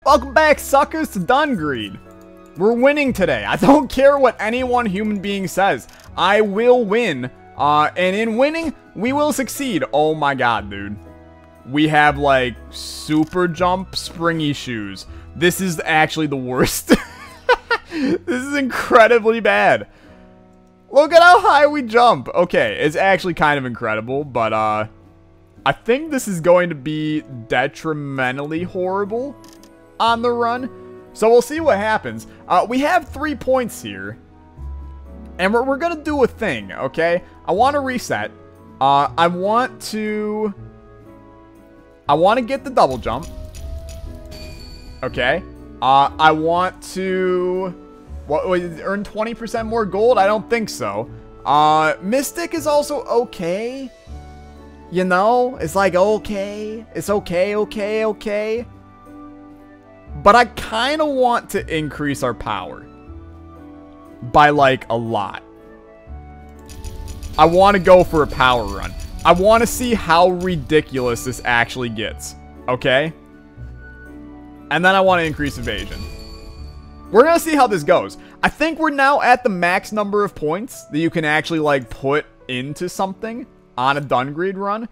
Welcome back, suckers, to Dungreed. We're winning today. I don't care what any one human being says. I will win. And in winning, we will succeed. Oh my god, dude. We have, like, super jump springy shoes. This is actually the worst. This is incredibly bad. Look at how high we jump. Okay, it's actually kind of incredible, but, I think this is going to be detrimentally horrible on the run. So we'll see what happens. We have 3 points here. And we're going to do a thing, okay? I want to reset. I want to get the double jump. Okay. I want to... earn 20% more gold? I don't think so. Mystic is also okay. You know? It's like, okay. It's okay. But I kind of want to increase our power. By, like, a lot. I want to go for a power run. I want to see how ridiculous this actually gets. Okay? And then I want to increase evasion. We're going to see how this goes. I think we're now at the max number of points that you can actually, like, put into something on a Dungreed run.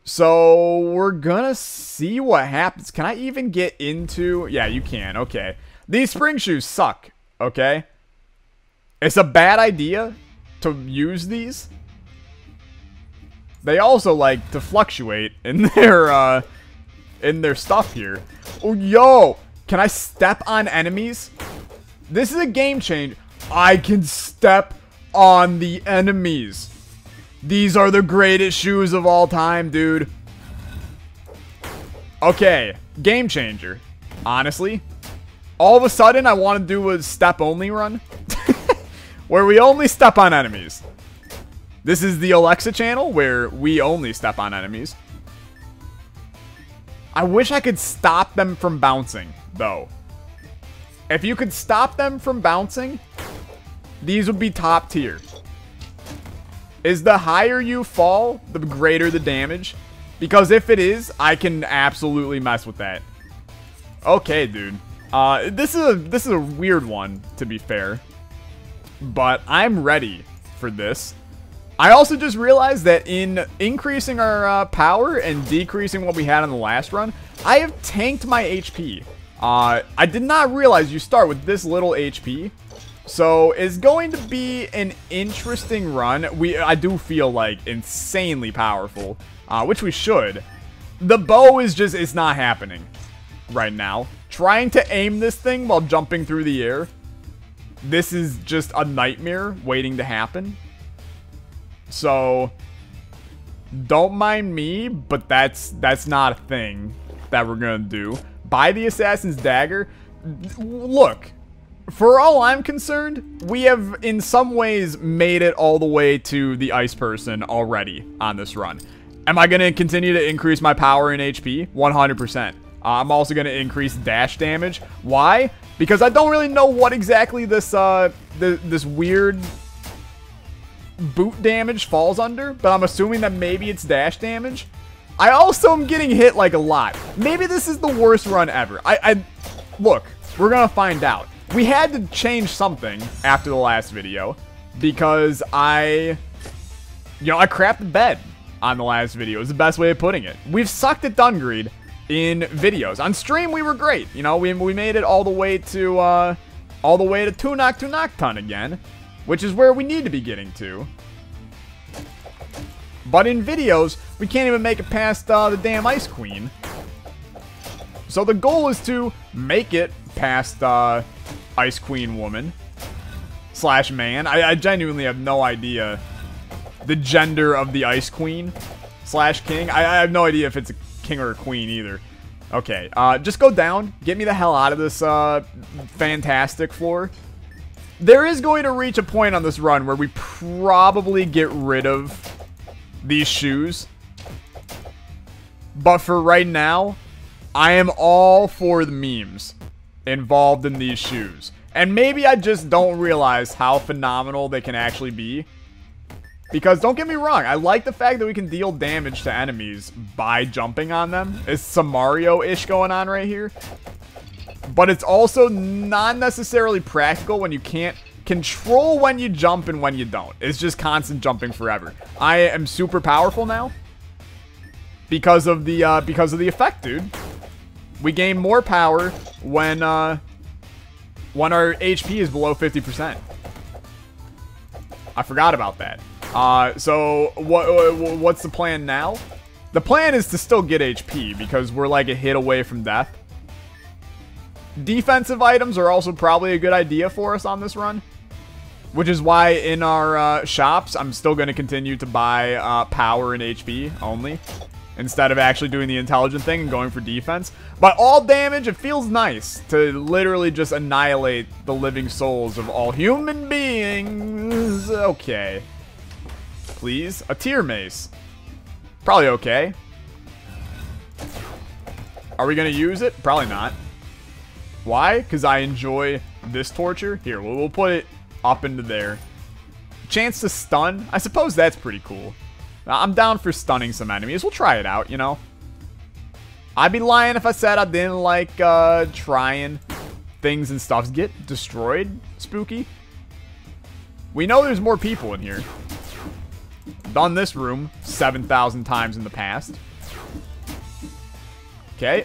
So, we're going to see what happens. Can I even get into... Yeah, you can. Okay. These spring shoes suck. Okay? It's a bad idea to use these. They also like to fluctuate in their stuff here. Oh, yo! Can I step on enemies? This is a game change. I can step on the enemies. These are the greatest shoes of all time, dude. Okay, game changer. Honestly, all of a sudden I want to do a step only run. Where we only step on enemies. This is the Alexa channel where we only step on enemies. I wish I could stop them from bouncing, though. If you could stop them from bouncing, these would be top tier. Is the higher you fall, the greater the damage? Because if it is, I can absolutely mess with that. Okay, dude. This is a weird one, to be fair. But I'm ready for this. I also just realized that in increasing our power and decreasing what we had on the last run, I have tanked my HP. I did not realize you start with this little HP. So it's going to be an interesting run. I do feel like insanely powerful, which we should. The bow is just, it's not happening right now. Trying to aim this thing while jumping through the air. This is just a nightmare waiting to happen. So, don't mind me, but that's not a thing that we're gonna do. Buy the Assassin's Dagger. Look, for all I'm concerned, we have in some ways made it all the way to the Ice Person already on this run. Am I gonna continue to increase my power and HP? 100%. I'm also gonna increase dash damage. Why? Because I don't really know what exactly this this weird boot damage falls under, but I'm assuming that maybe it's dash damage. I also am getting hit like a lot. Maybe this is the worst run ever. Look, we're gonna find out. We had to change something after the last video because I crapped the bed on the last video is the best way of putting it. We've sucked at Dungreed in videos. On stream, we were great. You know, we made it all the way to 2 knock ton again, which is where we need to be getting to. But in videos, we can't even make it past the damn Ice Queen. So the goal is to make it past Ice Queen woman / man. I genuinely have no idea the gender of the Ice Queen / king. I have no idea if it's a king or a queen either. Okay, just go down. Get me the hell out of this fantastic floor. There is going to reach a point on this run where we probably get rid of these shoes. But for right now, I am all for the memes involved in these shoes. And maybe I just don't realize how phenomenal they can actually be. Because don't get me wrong, I like the fact that we can deal damage to enemies by jumping on them. It's some Mario-ish going on right here. but it's also not necessarily practical when you can't control when you jump and when you don't. It's just constant jumping forever. I am super powerful now because of the effect, dude. We gain more power when our HP is below 50%. I forgot about that. So what's the plan now? The plan is to still get HP because we're like a hit away from death. Defensive items are also probably a good idea for us on this run, which is why in our shops, I'm still going to continue to buy power and HP only, instead of actually doing the intelligent thing and going for defense. But all damage, it feels nice to literally just annihilate the living souls of all human beings. Okay. Please. A tier mace. Probably okay. Are we going to use it? Probably not. Why? Because I enjoy this torture. Here, we'll put it up into there. Chance to stun. I suppose that's pretty cool. I'm down for stunning some enemies. We'll try it out, you know. I'd be lying if I said I didn't like trying things and stuff get destroyed. Spooky. We know there's more people in here. Done this room 7,000 times in the past. Okay.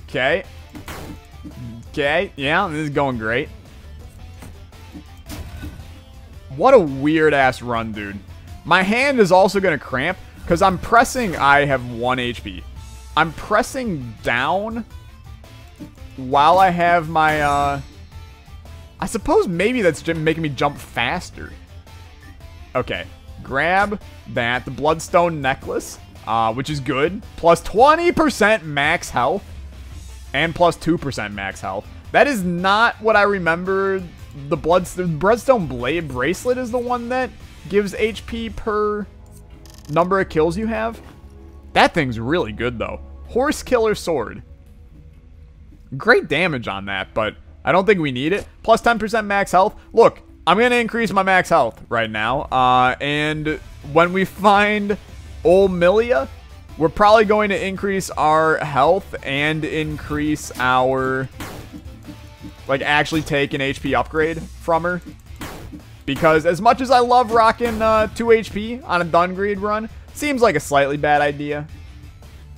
Okay. Okay. Yeah, this is going great. What a weird-ass run, dude. My hand is also going to cramp because I'm pressing... I have 1 HP. I'm pressing down while I have my... I suppose maybe that's making me jump faster. Okay. Grab that. The Bloodstone Necklace, which is good. Plus 20% max health. And plus 2% max health. That is not what I remember. The Bloodstone Blade Bracelet is the one that gives HP per number of kills you have. That thing's really good, though. Horse Killer Sword. Great damage on that, but I don't think we need it. Plus 10% max health. Look, I'm going to increase my max health right now. And when we find Old Milia, we're probably going to increase our health and increase our... like, actually take an HP upgrade from her. Because as much as I love rocking 2 HP on a Dungreed run, seems like a slightly bad idea.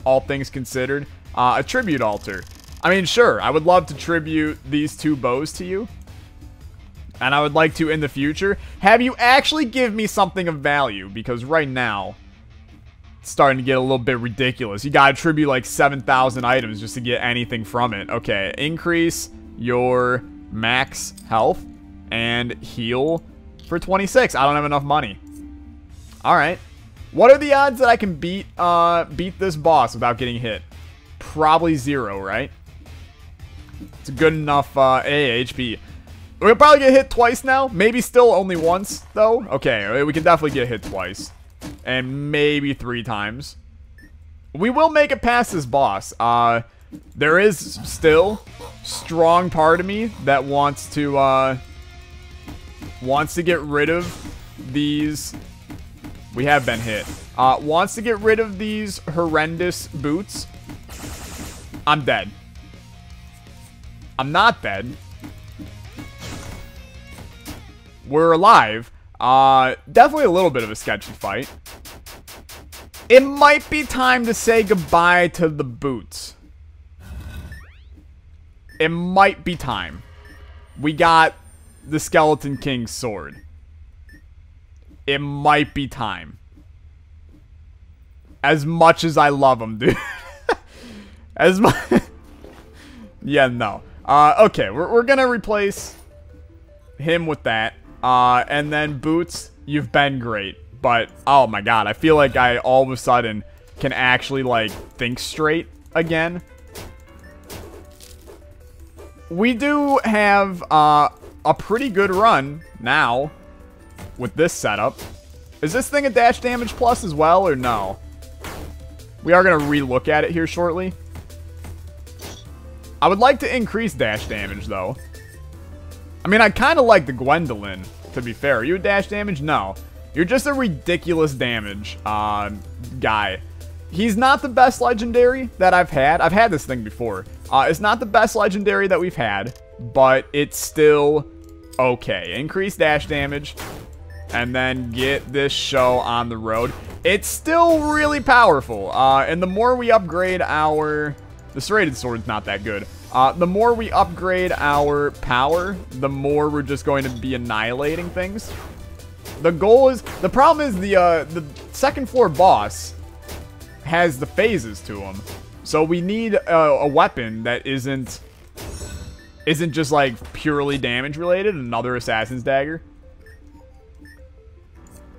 All things considered. A tribute altar. I mean, sure, I would love to tribute these 2 bows to you. And I would like to, in the future, have you actually give me something of value. Because right now, it's starting to get a little bit ridiculous. You gotta tribute like 7,000 items just to get anything from it. Okay, increase your max health and heal for 26. I don't have enough money. Alright. What are the odds that I can beat this boss without getting hit? Probably 0, right? It's a good enough HP. We'll probably get hit twice now. Maybe still only once, though. Okay, we can definitely get hit twice. And maybe 3 times. We will make it past this boss. There is still strong part of me that wants to get rid of these. We have been hit. Wants to get rid of these horrendous boots. I'm dead. I'm not dead. We're alive. Definitely a little bit of a sketchy fight. It might be time to say goodbye to the boots. It might be time. We got the Skeleton King's sword. It might be time. As much as I love him, dude. As much... yeah, no. Okay, we're gonna replace him with that. And then Boots, you've been great. But, oh my god, I feel like I all of a sudden can actually, like, think straight again. We do have a pretty good run now with this setup. Is this thing a dash damage plus as well, or no? We are going to re-look at it here shortly. I would like to increase dash damage, though. I mean, I kind of like the Gwendolyn, to be fair. Are you a dash damage? No. You're just a ridiculous damage guy. He's not the best legendary that I've had. I've had this thing before. It's not the best legendary that we've had, but it's still okay. Increase dash damage, and then get this show on the road. It's still really powerful, and the more we upgrade our... The serrated sword's not that good. The more we upgrade our power, the more we're just going to be annihilating things. The goal is... The problem is the second floor boss has the phases to him. So we need a weapon that isn't just like purely damage related. Another assassin's dagger.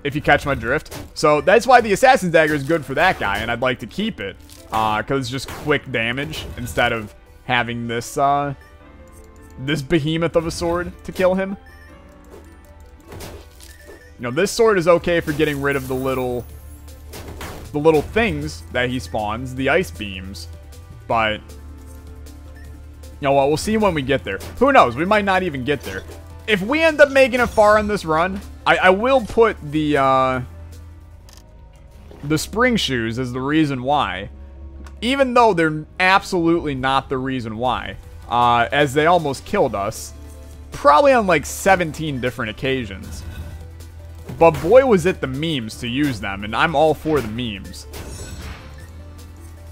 If you catch my drift. So that's why the assassin's dagger is good for that guy, and I'd like to keep it. Because it's just quick damage instead of having this this behemoth of a sword to kill him. You know, this sword is okay for getting rid of the little things that he spawns, the ice beams. But, you know what, we'll see when we get there. Who knows, we might not even get there. If we end up making it far on this run, I will put the spring shoes as the reason why. Even though they're absolutely not the reason why. As they almost killed us. Probably on like 17 different occasions. But boy was it the memes to use them, and I'm all for the memes.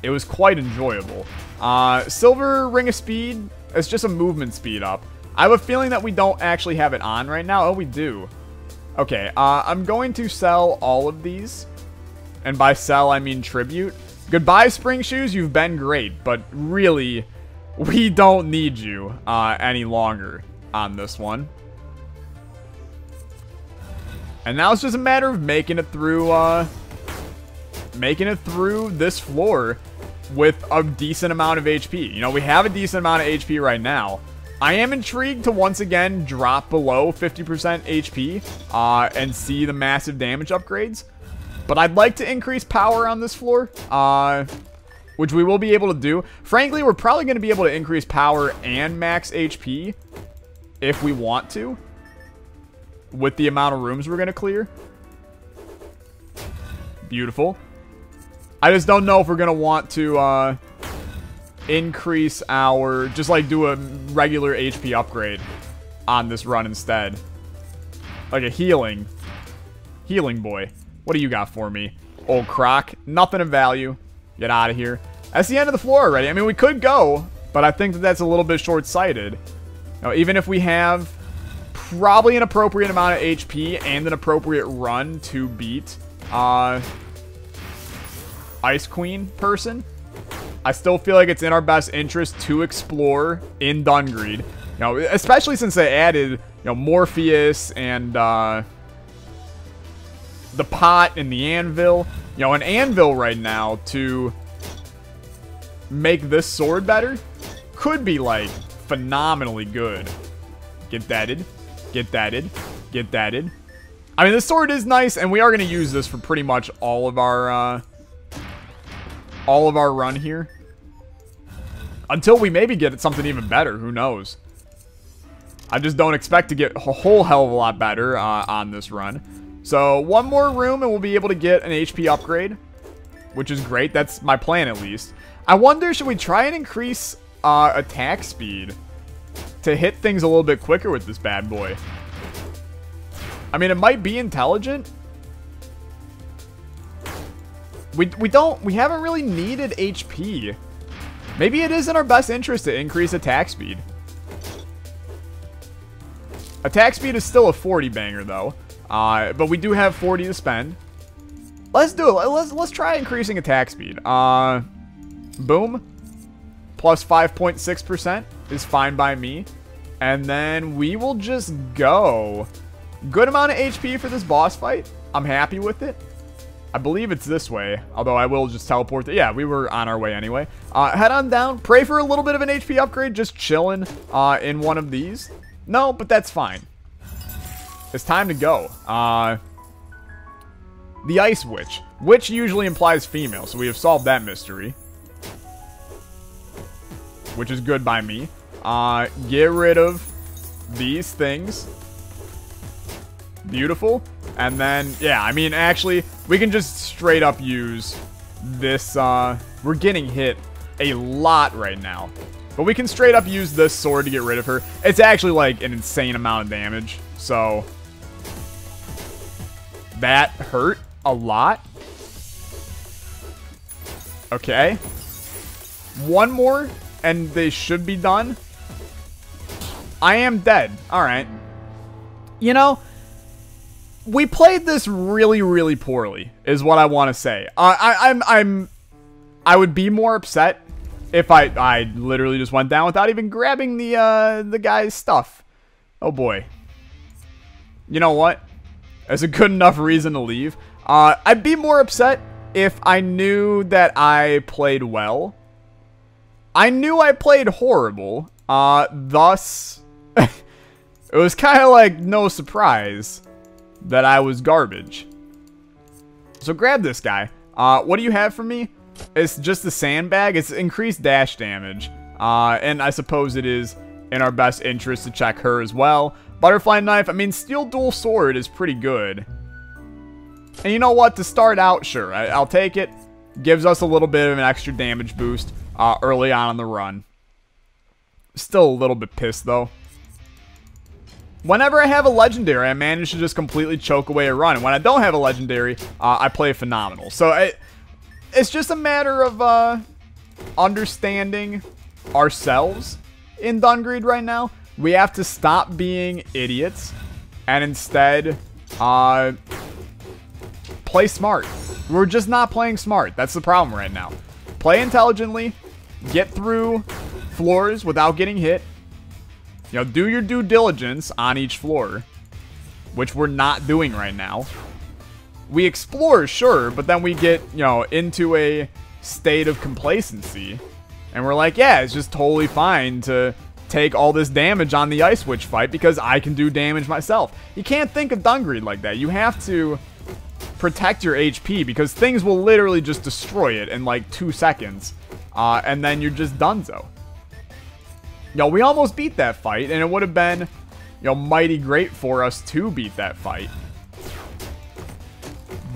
It was quite enjoyable. Silver Ring of Speed, it's just a movement speed up. I have a feeling that we don't actually have it on right now. Oh, we do. Okay, I'm going to sell all of these. And by sell, I mean tribute. Goodbye, Spring Shoes, you've been great. But really, we don't need you any longer on this one. And now it's just a matter of making it through this floor with a decent amount of HP. You know, we have a decent amount of HP right now. I am intrigued to once again drop below 50% HP and see the massive damage upgrades. But I'd like to increase power on this floor, which we will be able to do. Frankly, we're probably going to be able to increase power and max HP if we want to, with the amount of rooms we're going to clear. Beautiful. I just don't know if we're going to want to increase our... Just like do a regular HP upgrade on this run instead. Like a healing. Healing boy. What do you got for me? Old Croc. Nothing of value. Get out of here. That's the end of the floor already. I mean, we could go, but I think that that's a little bit short-sighted. Now, even if we have probably an appropriate amount of HP and an appropriate run to beat Ice Queen person, I still feel like it's in our best interest to explore in Dungreed. You know, especially since they added, you know, Morpheus and the pot and the anvil. You know, an anvil right now to make this sword better could be like phenomenally good. Get thatted. Get thatted. Get thatted. I mean, this sword is nice, and we are going to use this for pretty much all of our run here. Until we maybe get something even better. Who knows? I just don't expect to get a whole hell of a lot better on this run. So, one more room, and we'll be able to get an HP upgrade, which is great. That's my plan, at least. I wonder, should we try and increase attack speed to hit things a little bit quicker with this bad boy? I mean, it might be intelligent. We haven't really needed HP. Maybe it is in our best interest to increase attack speed. Attack speed is still a 40 banger, though. But we do have 40 to spend. Let's do it. Let's try increasing attack speed. Boom. Plus 5.6% is fine by me. And then we will just go. Good amount of HP for this boss fight. I'm happy with it. I believe it's this way. Although I will just teleport. Yeah, we were on our way anyway. Head on down. Pray for a little bit of an HP upgrade. Just chilling in one of these. No, but that's fine. It's time to go. The Ice Witch. Witch usually implies female, so we have solved that mystery. Which is good by me. Get rid of these things. Beautiful. And then, yeah, I mean, actually, we can just straight up use this, we're getting hit a lot right now. But we can straight up use this sword to get rid of her. It's actually like an insane amount of damage. So that hurt a lot. Okay. One more and they should be done. I am dead. All right. You know, we played this really, really poorly, is what I want to say. I would be more upset if I literally just went down without even grabbing the guy's stuff. Oh boy. You know what? That's a good enough reason to leave. I'd be more upset if I knew that I played well. I knew I played horrible. Thus, it was kind of like no surprise that I was garbage. So grab this guy. What do you have for me? It's just the sandbag. It's increased dash damage. And I suppose it is in our best interest to check her as well. Butterfly knife. I mean, steel dual sword is pretty good. And you know what? To start out, sure, I'll take it. Gives us a little bit of an extra damage boost early on in the run. Still a little bit pissed, though. Whenever I have a legendary, I manage to just completely choke away a run. And when I don't have a legendary, I play phenomenal. So it's just a matter of understanding ourselves in Dungreed right now. We have to stop being idiots and instead play smart. We're just not playing smart. That's the problem right now. Play intelligently. Get through floors without getting hit. You know, do your due diligence on each floor, which we're not doing right now. We explore, sure, but then we get, you know, into a state of complacency. And we're like, yeah, it's just totally fine to take all this damage on the Ice Witch fight because I can do damage myself. You can't think of Dungreed like that. You have to protect your HP because things will literally just destroy it in like 2 seconds. And then you're just donezo. Yo, we almost beat that fight, and it would have been, you know, mighty great for us to beat that fight.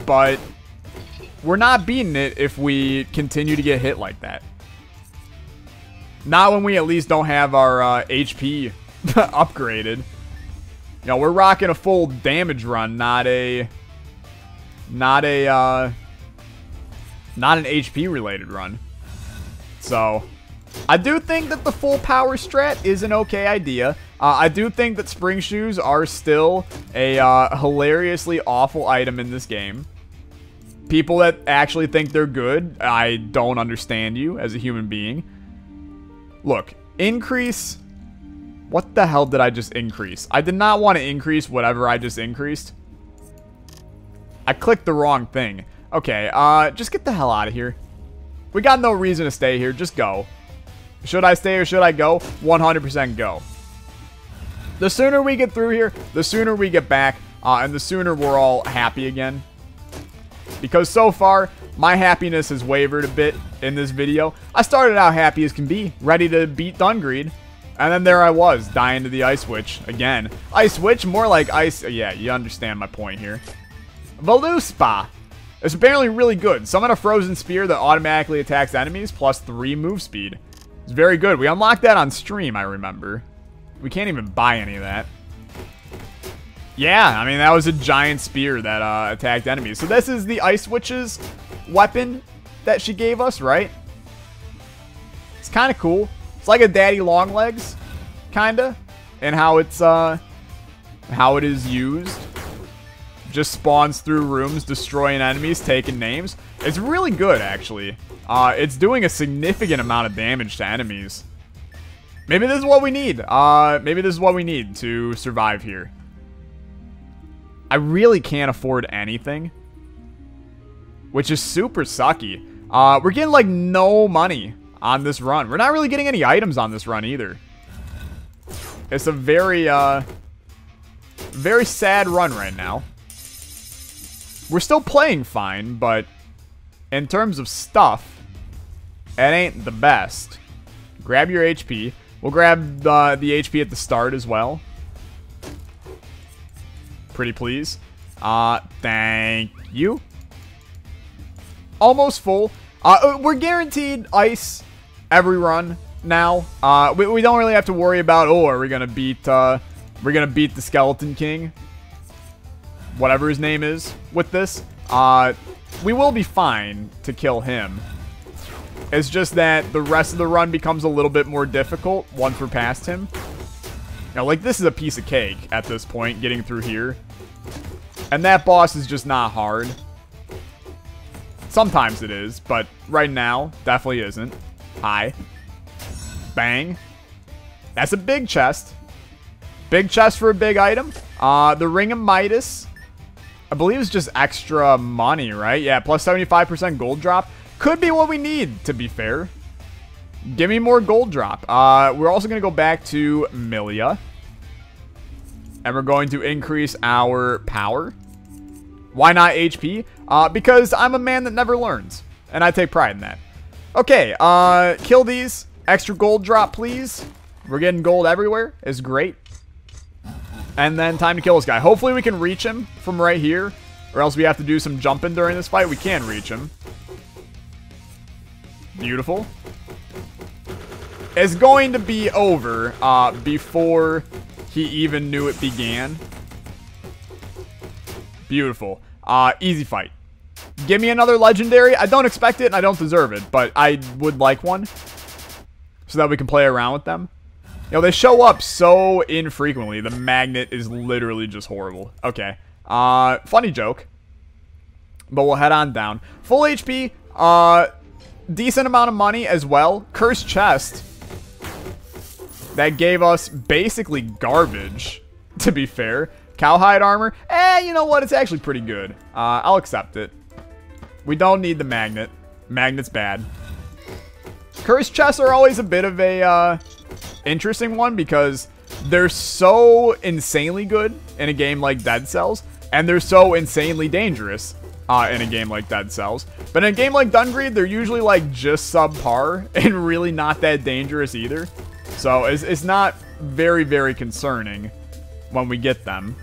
But we're not beating it if we continue to get hit like that. Not when we at least don't have our HP upgraded. You know, we're rocking a full damage run, not an HP related run. So I do think that the full power strat is an okay idea. I do think that spring shoes are still a hilariously awful item in this game. People that actually think they're good, I don't understand you as a human being. Look, increase. What the hell did I just increase? I did not want to increase whatever I just increased. I clicked the wrong thing. Okay, just get the hell out of here. We got no reason to stay here. Just go. Should I stay or should I go? 100% go. The sooner we get through here, the sooner we get back, and the sooner we're all happy again. Because so far, my happiness has wavered a bit in this video. I started out happy as can be, ready to beat Dungreed. And then there I was, dying to the Ice Witch again. Ice Witch, more like Ice... Yeah, you understand my point here. Veluspa. It's apparently really good. Summon a frozen spear that automatically attacks enemies, plus 3 move speed. It's very good. We unlocked that on stream, I remember. We can't even buy any of that. Yeah, I mean, that was a giant spear that attacked enemies. So this is the Ice Witch's weapon that she gave us, right? It's kind of cool. It's like a Daddy Longlegs, kind of, and how it's how it is used. Just spawns through rooms, destroying enemies, taking names. It's really good, actually. It's doing a significant amount of damage to enemies. Maybe this is what we need. Maybe this is what we need to survive here. I really can't afford anything, which is super sucky. We're getting like no money on this run. We're not really getting any items on this run either. It's a very, very sad run right now. We're still playing fine, but in terms of stuff, it ain't the best. Grab your HP. We'll grab the HP at the start as well. Pretty please. Thank you. Almost full. We're guaranteed ice every run now. We don't really have to worry about, oh, are we gonna beat the Skeleton King, whatever his name is, with this. We will be fine to kill him. It's just that the rest of the run becomes a little bit more difficult once we're past him. Now, like, this is a piece of cake at this point, getting through here. And that boss is just not hard. Sometimes it is, but right now, definitely isn't. Hi. Bang. That's a big chest. Big chest for a big item. The Ring of Midas, I believe, is just extra money, right? Yeah, plus 75% gold drop. Could be what we need, to be fair. Give me more gold drop. We're also going to go back to Milia. And we're going to increase our power. Why not HP? Because I'm a man that never learns. And I take pride in that. Okay, kill these. Extra gold drop, please. We're getting gold everywhere. It's great. And then time to kill this guy. Hopefully we can reach him from right here. Or else we have to do some jumping during this fight. We can reach him. Beautiful. It's going to be over before he even knew it began. Beautiful. Easy fight. Give me another legendary. I don't expect it and I don't deserve it, but I would like one so that we can play around with them. You know, they show up so infrequently. The magnet is literally just horrible. Okay. Funny joke. But we'll head on down. Full HP. Decent amount of money as well. Cursed chest. That gave us basically garbage, to be fair. Cowhide armor. You know what? It's actually pretty good. I'll accept it. We don't need the magnet. Magnet's bad. Cursed chests are always a bit of a interesting one because they're so insanely good in a game like Dead Cells, and they're so insanely dangerous in a game like Dead Cells. But in a game like Dungreed, they're usually like just subpar and really not that dangerous either. So it's not very, very concerning when we get them.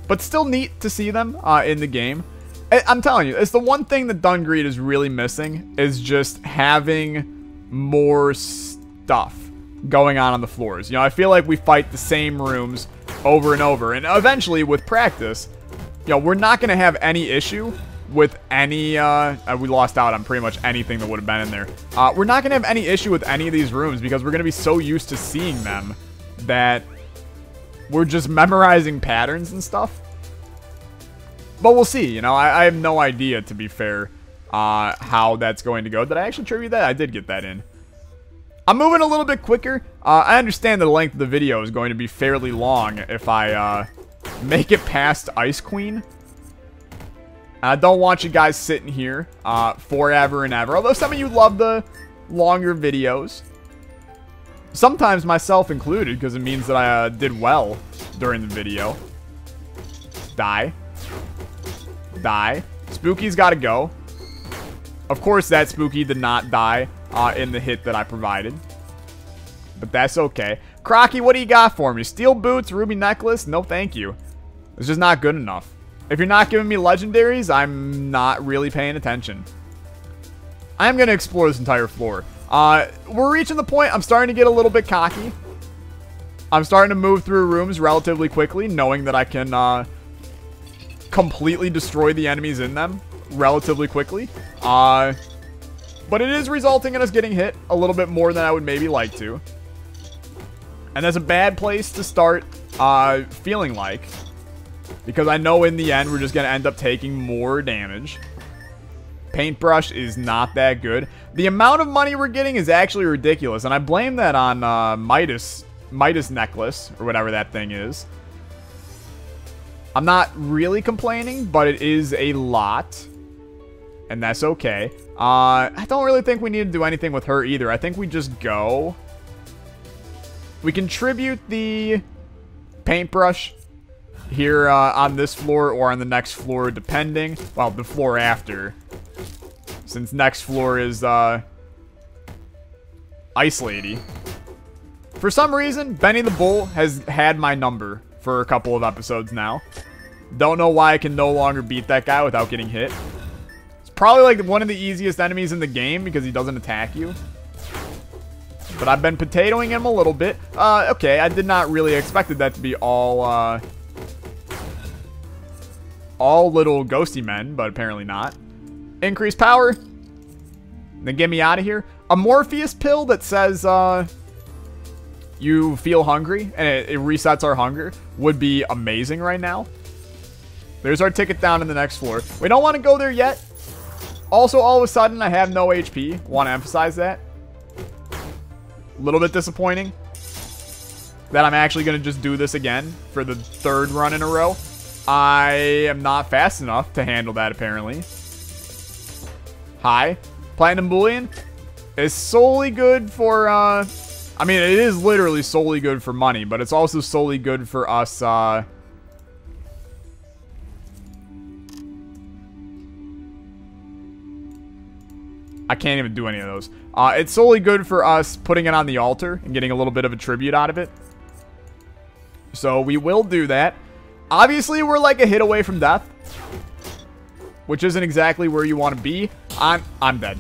But still neat to see them in the game. I'm telling you, it's the one thing that Dungreed is really missing, is just having more stuff going on the floors. You know, I feel like we fight the same rooms over and over. And eventually, with practice, you know, we're not going to have any issue with any, we lost out on pretty much anything that would have been in there. We're not going to have any issue with any of these rooms because we're going to be so used to seeing them that we're just memorizing patterns and stuff. But we'll see, you know, I have no idea, to be fair, how that's going to go. Did I actually tribute that? I did get that in. I'm moving a little bit quicker. I understand the length of the video is going to be fairly long if I make it past Ice Queen. I don't want you guys sitting here forever and ever. Although some of you love the longer videos. Sometimes myself included, because it means that I did well during the video. Die. Die. Spooky's got to go. Of course, that Spooky did not die in the hit that I provided. But that's okay. Crocky, what do you got for me? Steel boots, ruby necklace? No, thank you. It's just not good enough. If you're not giving me legendaries, I'm not really paying attention. I'm going to explore this entire floor. We're reaching the point. I'm starting to get a little bit cocky. I'm starting to move through rooms relatively quickly, knowing that I can completely destroy the enemies in them relatively quickly. But it is resulting in us getting hit a little bit more than I would maybe like to. And that's a bad place to start feeling like. Because I know in the end, we're just going to end up taking more damage. Paintbrush is not that good. The amount of money we're getting is actually ridiculous. And I blame that on Midas necklace, or whatever that thing is. I'm not really complaining, but it is a lot. And that's okay. I don't really think we need to do anything with her either. I think we just go. We contribute the paintbrush here on this floor or on the next floor, depending. Well, the floor after. Since next floor is Ice Lady. For some reason, Benny the Bull has had my number for a couple of episodes now. Don't know why I can no longer beat that guy without getting hit. It's probably like one of the easiest enemies in the game because he doesn't attack you. But I've been potatoing him a little bit. Okay, I did not really expected that to be all little ghosty men, but apparently not. Increased power. Then get me out of here. A Morpheus pill that says you feel hungry and it resets our hunger would be amazing right now. There's our ticket down in the next floor. We don't want to go there yet. Also, all of a sudden, I have no HP. Want to emphasize that. A little bit disappointing that I'm actually going to just do this again for the 3rd run in a row. I am not fast enough to handle that, apparently. Hi. Platinum Bullion is solely good for, I mean, it is literally solely good for money, but it's also solely good for us, I can't even do any of those. It's solely good for us putting it on the altar and getting a little bit of a tribute out of it. So we will do that. Obviously, we're like a hit away from death, which isn't exactly where you want to be. I'm dead.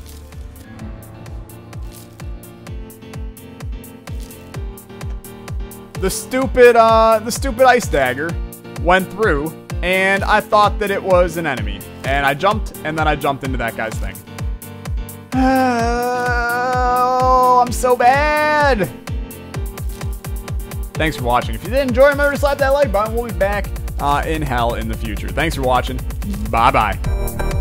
The stupid ice dagger went through, and I thought that it was an enemy. And I jumped, and then I jumped into that guy's thing. Oh, I'm so bad. Thanks for watching. If you did enjoy, remember to slap that like button. We'll be back in hell in the future. Thanks for watching. Bye-bye.